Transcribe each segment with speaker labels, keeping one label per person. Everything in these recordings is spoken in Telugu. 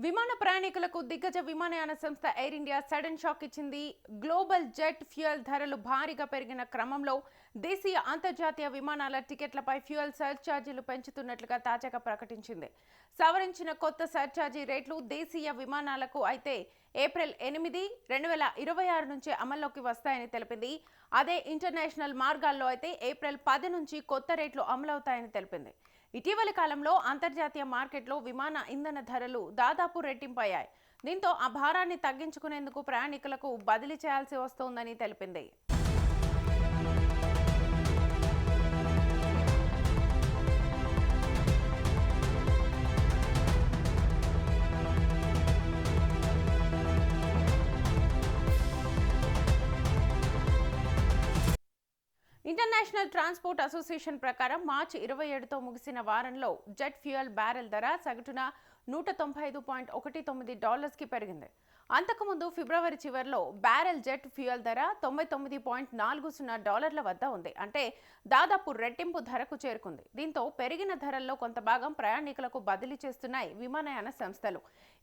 Speaker 1: విమాన ప్రయాణికులకు దిగ్గజ విమానయాన సంస్థ ఎయిర్ ఇండియా సడన్ షాక్ ఇచ్చింది. గ్లోబల్ జెట్ ఫ్యూయల్ ధరలు భారీగా పెరిగిన క్రమంలో దేశీయ అంతర్జాతీయ విమానాల టికెట్లపై ఫ్యూయల్ సర్ఛార్జీలు పెంచుతున్నట్లుగా తాజాగా ప్రకటించింది. సవరించిన కొత్త సర్ఛార్జీ రేట్లు దేశీయ విమానాలకు అయితే ఏప్రిల్ 8, 2026 నుంచి అమల్లోకి వస్తాయని తెలిపింది. అదే ఇంటర్నేషనల్ మార్గాల్లో అయితే ఏప్రిల్ 10 నుంచి కొత్త రేట్లు అమలవుతాయని తెలిపింది. ఇటీవలి కాలంలో అంతర్జాతీయ మార్కెట్లో విమాన ఇంధన ధరలు దాదాపు రెట్టింపయ్యాయి. దీంతో ఆ భారాన్ని తగ్గించుకునేందుకు ప్రయాణికులకు బదిలీ చేయాల్సి వస్తోందని తెలిపింది. ఇంటర్నేషనల్ ట్రాన్స్పోర్ట్ అసోసియేషన్ ప్రకారం మార్చి 27తో ముగిసిన వారంలో జెట్ ఫ్యూయల్ బ్యారెల్ ధర సగటున $195.19కి పెరిగింది. అంతకుముందు ఫిబ్రవరి చివరిలో బ్యారెల్ జెట్ ఫ్యూయల్ ధర $99.40 వద్ద ఉంది. అంటే దాదాపు రెట్టింపు ధరకు చేరుకుంది. దీంతో పెరిగిన ధరల్లో కొంత భాగం ప్రయాణికులకు బదిలీ చేస్తున్నాయి విమానయాన సంస్థలు.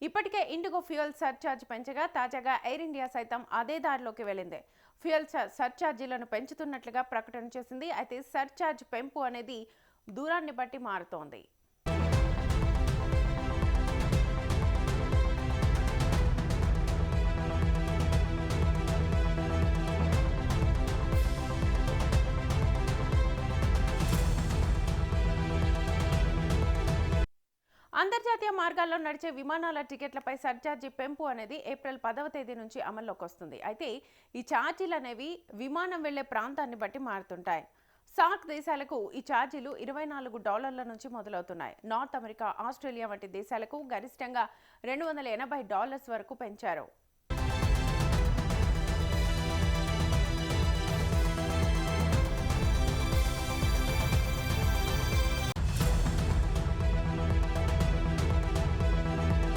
Speaker 1: ఇప్పటికే ఇండిగో ఫ్యూయల్ సర్ఛార్జ్ పెంచగా తాజాగా ఎయిర్ ఇండియా సైతం అదే దారిలోకి వెళ్లింది. ఫ్యూయల్ సర్ఛార్జీలను పెంచుతున్నట్లుగా ప్రకటన చేసింది. అయితే సర్ఛార్జ్ పెంపు అనేది దూరాన్ని బట్టి మారుతోంది. అంతర్జాతీయ మార్గాల్లో నడిచే విమానాల టికెట్లపై సర్ఛార్జీ పెంపు అనేది ఏప్రిల్ 10వ తేదీ నుంచి అమల్లోకి వస్తుంది. అయితే ఈ ఛార్జీలు అనేవి విమానం వెళ్లే ప్రాంతాన్ని బట్టి మారుతుంటాయి. సార్క్ దేశాలకు ఈ ఛార్జీలు $24 నుంచి మొదలవుతున్నాయి. నార్త్ అమెరికా, ఆస్ట్రేలియా వంటి దేశాలకు గరిష్టంగా $280 వరకు పెంచారు.